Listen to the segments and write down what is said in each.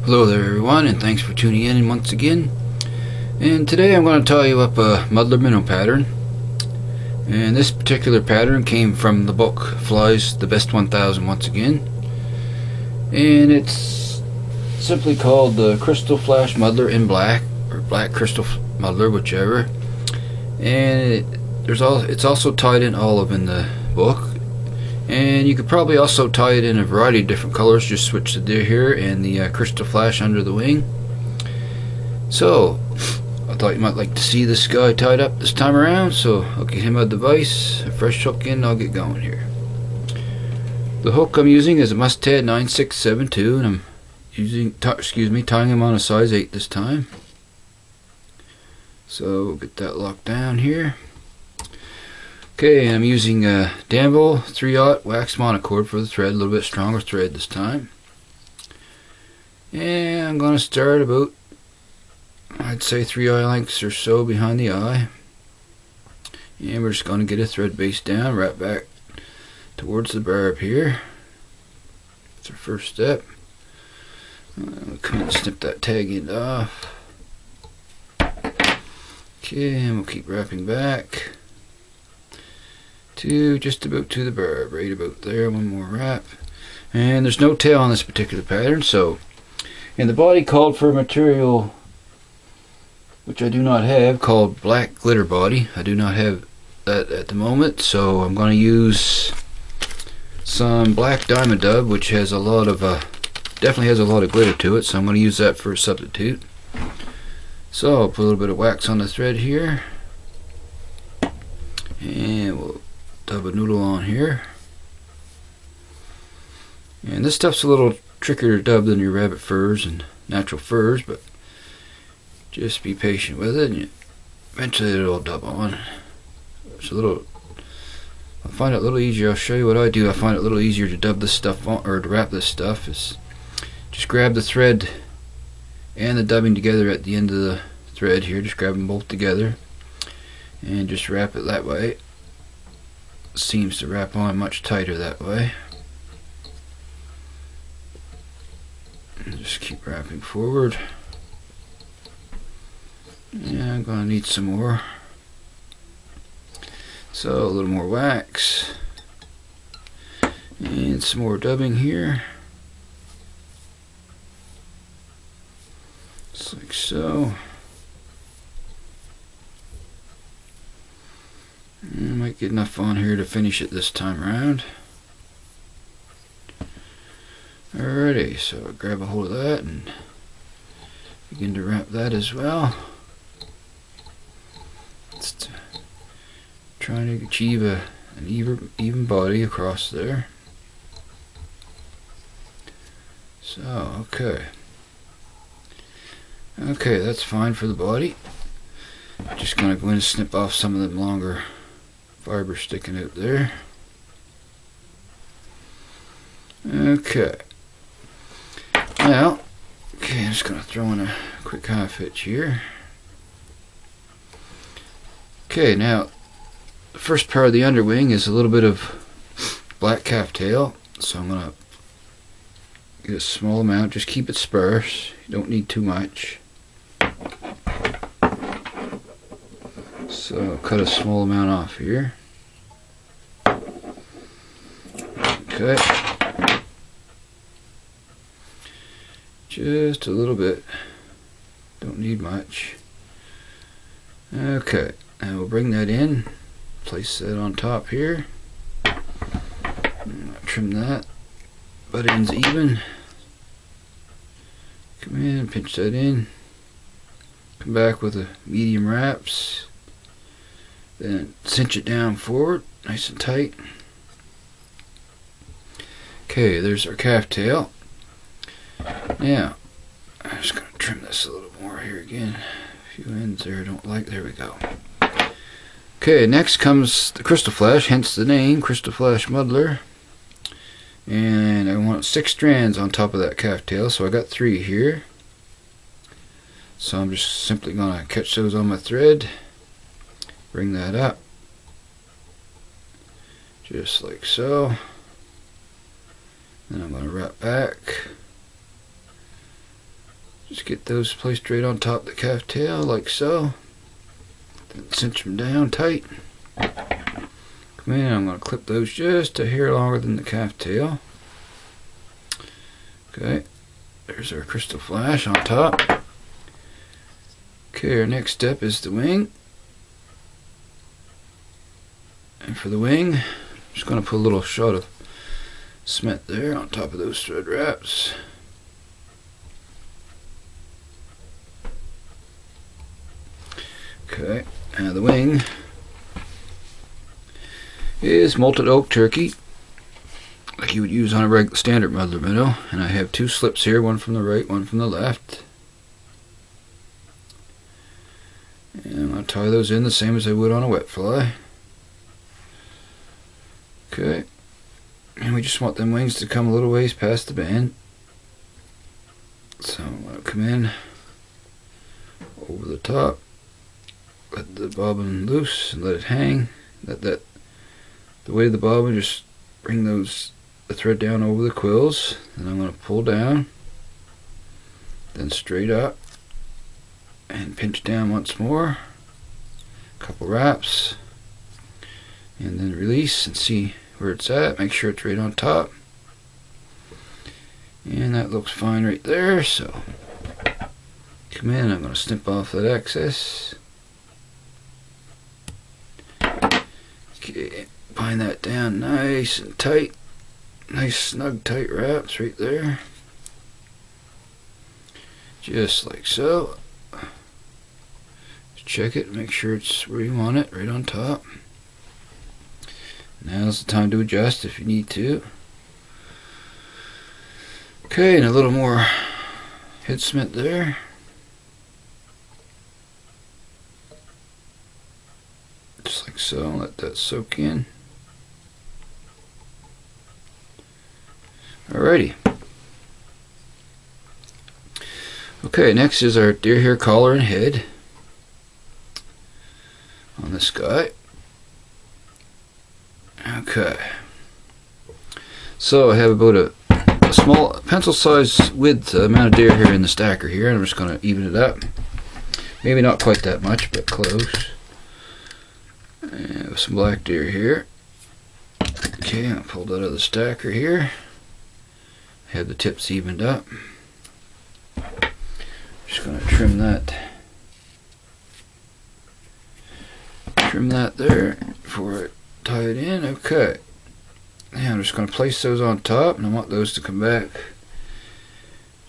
Hello there everyone, and thanks for tuning in once again. And today I'm going to tie you up a muddler minnow pattern. And this particular pattern came from the book Flies the Best 1000 once again. And it's simply called the Crystal Flash Muddler in Black, or Black Crystal Muddler, whichever. And it's also tied in olive in the book. And you could probably also tie it in a variety of different colors. Just switch the deer here and the crystal flash under the wing. So I thought you might like to see this guy tied up this time around, so I'll get him a device, a fresh hook in, and I'll get going here. The hook I'm using is a Mustad 9672, and I'm tying him on a size 8 this time. So we'll get that locked down here. Okay, I'm using a denville 3/0 wax monocord for the thread, a little bit stronger thread this time. And I'm going to start about, I'd say 3 eye lengths or so behind the eye. And we're just going to get a thread base down, right back towards the barb here. That's our first step. We'll come and snip that tag end off. Okay, and we'll keep wrapping back to just about to the barb, right about there. One more wrap, and there's no tail on this particular pattern. So, and the body called for a material which I do not have, called black glitter body. I do not have that at the moment, so I'm going to use some black diamond dub, which has a lot of definitely has a lot of glitter to it, so I'm going to use that for a substitute. So I'll put a little bit of wax on the thread here, and we'll dub a noodle on here. And this stuff's a little trickier to dub than your rabbit furs and natural furs, but just be patient with it, and eventually it'll dub on. It's a little, I find it a little easier. I'll show you what I do. I find it a little easier to dub this stuff on, or to wrap this stuff. Is just grab the thread and the dubbing together at the end of the thread here. Just grab them both together and just wrap it that way. Seems to wrap on much tighter that way. And just keep wrapping forward. Yeah, I'm gonna need some more. So a little more wax and some more dubbing here, just like so. I might get enough on here to finish it this time around. Alrighty, so grab a hold of that and begin to wrap that as well. Just trying to achieve an even body across there. So, okay, that's fine for the body. I'm just gonna go in and snip off some of them longer fibers sticking out there. Okay. Now, I'm just gonna throw in a quick half hitch here. Okay, now the first part of the underwing is a little bit of black calftail, so I'm gonna get a small amount. Just keep it sparse. You don't need too much. So cut a small amount off here. Okay. Just a little bit. Don't need much. Okay, and we'll bring that in. Place that on top here. Trim that. Butt ends even. Come in, pinch that in. Come back with a medium wraps. Then cinch it down forward, nice and tight. Okay, there's our calftail. Now, I'm just going to trim this a little more here again. A few ends there I don't like. There we go. Okay, next comes the crystal flash, hence the name, Crystal Flash Muddler. And I want 6 strands on top of that calftail, so I got 3 here. So I'm just simply going to catch those on my thread. Bring that up, just like so. Then I'm going to wrap back. Just get those placed right on top of the calf tail, like so. Then cinch them down tight. Come in, I'm going to clip those just a hair longer than the calf tail. Okay, there's our crystal flash on top. Okay, our next step is the wing. And for the wing, I'm just going to put a little shot of cement there on top of those thread wraps. Okay, now the wing is molted oak turkey, like you would use on a regular standard muddler minnow. And I have two slips here, one from the right, one from the left. And I'm going to tie those in the same as I would on a wet fly. Okay, and we just want them wings to come a little ways past the band. So I'm going to come in over the top, let the bobbin loose and let it hang. Let the weight of the bobbin just bring the thread down over the quills. Then I'm going to pull down, then straight up, and pinch down once more. A couple wraps, and then release and see where it's at. Make sure it's right on top. And that looks fine right there. So come in, I'm going to snip off that excess. Okay, bind that down nice and tight. Nice snug tight wraps right there. Just like so. Just check it, make sure it's where you want it, right on top. Now's the time to adjust if you need to. Okay, and a little more head cement there. Just like so, let that soak in. Alrighty. Okay, next is our deer hair collar and head on this guy. Okay. So I have about a small pencil size width amount of deer hair in the stacker here, and I'm just going to even it up. Maybe not quite that much, but close. And with some black deer here. Okay, I'll pull that out of the stacker here. Have the tips evened up. Just going to trim that there before I tie it in. Okay. Now I'm just going to place those on top, and I want those to come back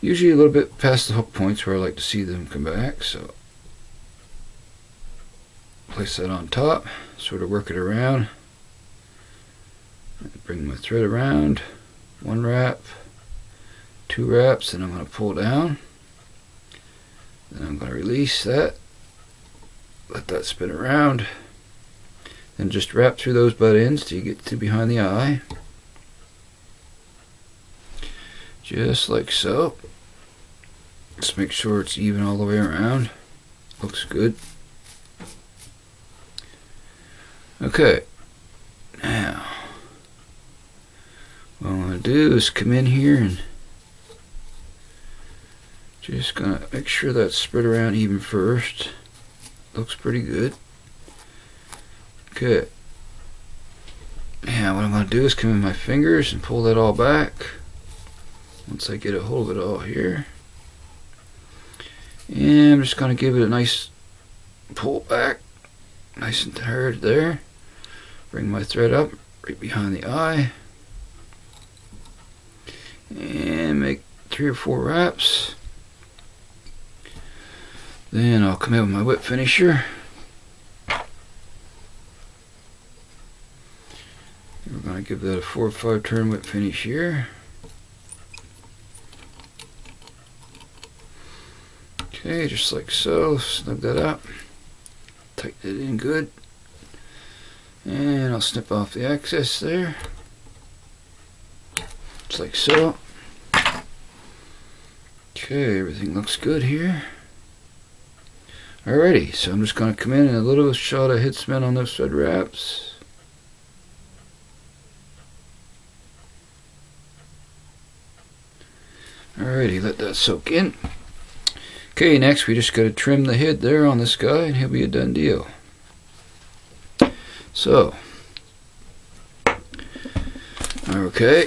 usually a little bit past the hook points where I like to see them come back. So place that on top, sort of work it around, bring my thread around, one wrap, two wraps, and I'm going to pull down. Then I'm going to release that, let that spin around, then just wrap through those butt ends till you get to behind the eye. Just like so. Just make sure it's even all the way around. Looks good. Okay. Now, what I'm going to do is come in here and just going to make sure that's spread around even first. Looks pretty good. Okay. Now what I'm going to do is come in my fingers and pull that all back. Once I get a hold of it all here. And I'm just going to give it a nice pull back. Nice and hard there. Bring my thread up right behind the eye. And make 3 or 4 wraps. Then I'll come in with my whip finisher. We're going to give that a 4 or 5 turn whip finish here. Okay, just like so. Snug that up. Tighten it in good. And I'll snip off the excess there. Just like so. Okay, everything looks good here. Alrighty, so I'm just going to come in and a little shot of head cement on those thread wraps. Alrighty, let that soak in. Okay, next we just got to trim the head there on this guy and he'll be a done deal. So, okay,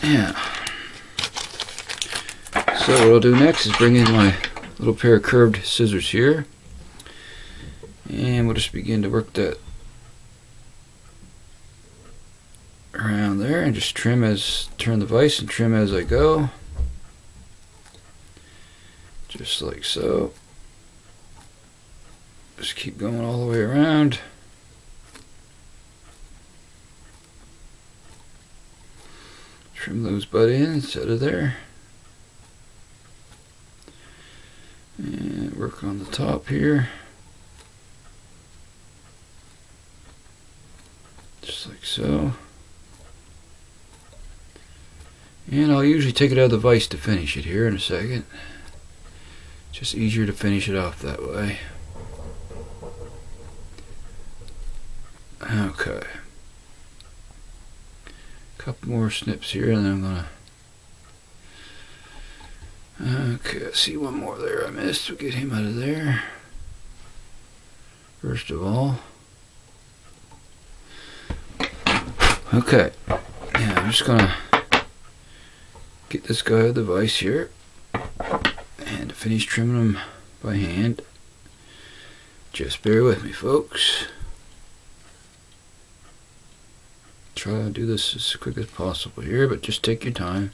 yeah. So what I'll do next is bring in my little pair of curved scissors here, and we'll just begin to work that around there and just turn the vise and trim as I go, just like so. Just keep going all the way around. Trim those butt ends out of there. And work on the top here. Just like so. And I'll usually take it out of the vise to finish it here in a second. Just easier to finish it off that way. Okay. Couple more snips here and then I'm gonna... Okay, I see one more there I missed. We'll get him out of there. First of all. Okay. Yeah, I'm just gonna get this guy out of the vise here. And finish trimming them by hand. Just bear with me, folks. Try to do this as quick as possible here, but just take your time.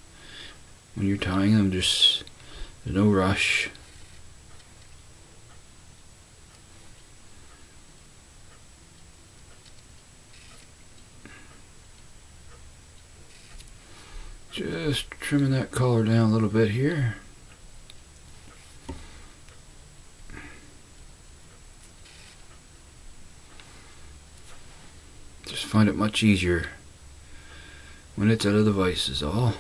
When you're tying them, there's no rush. Just trimming that collar down a little bit here. Just find it much easier when it's out of the vise is all.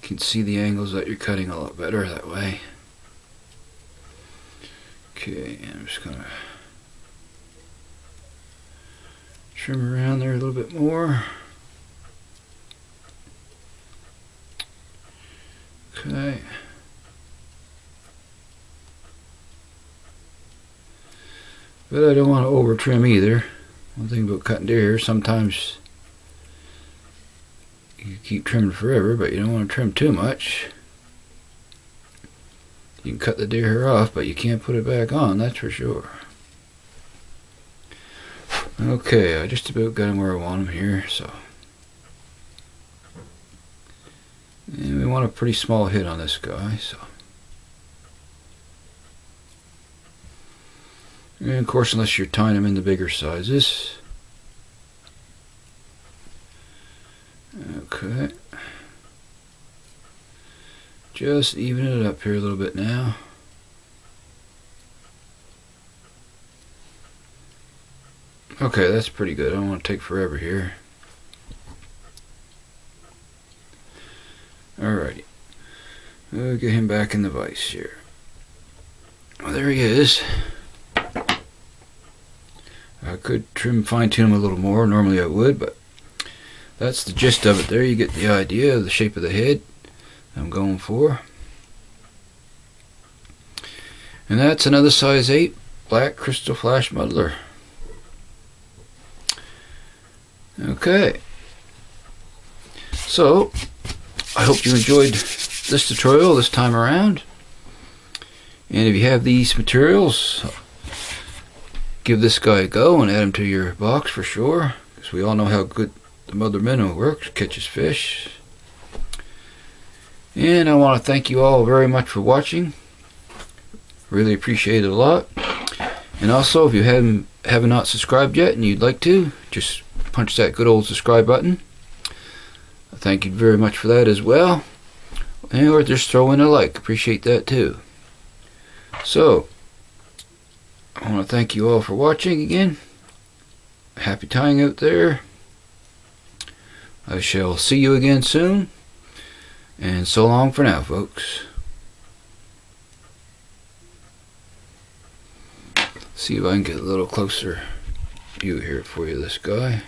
You can see the angles that you're cutting a lot better that way. Okay, I'm just gonna trim around there a little bit more. Okay. But I don't want to over trim either. One thing about cutting deer, sometimes you keep trimming forever, but you don't want to trim too much. You can cut the deer hair off, but you can't put it back on, that's for sure. Okay, I just about got him where I want him here, so. And we want a pretty small hit on this guy, so. And of course, unless you're tying them in the bigger sizes. Okay. Just even it up here a little bit now. Okay, that's pretty good. I don't want to take forever here. Alrighty. We'll get him back in the vise here. Well, there he is. I could fine tune him a little more. Normally I would, but that's the gist of it there. You get the idea of the shape of the head I'm going for. And that's another size 8 black crystal flash muddler. Okay. So, I hope you enjoyed this tutorial this time around. And if you have these materials, give this guy a go and add him to your box for sure, because we all know how good the muddler minnow works, catches fish. And I want to thank you all very much for watching. Really appreciate it a lot. And also, if you have not subscribed yet and you'd like to, just punch that good old subscribe button. Thank you very much for that as well. And or just throw in a like, appreciate that too. So, I want to thank you all for watching again. Happy tying out there. I shall see you again soon. And so long for now, folks. See if I can get a little closer view here for you, this guy.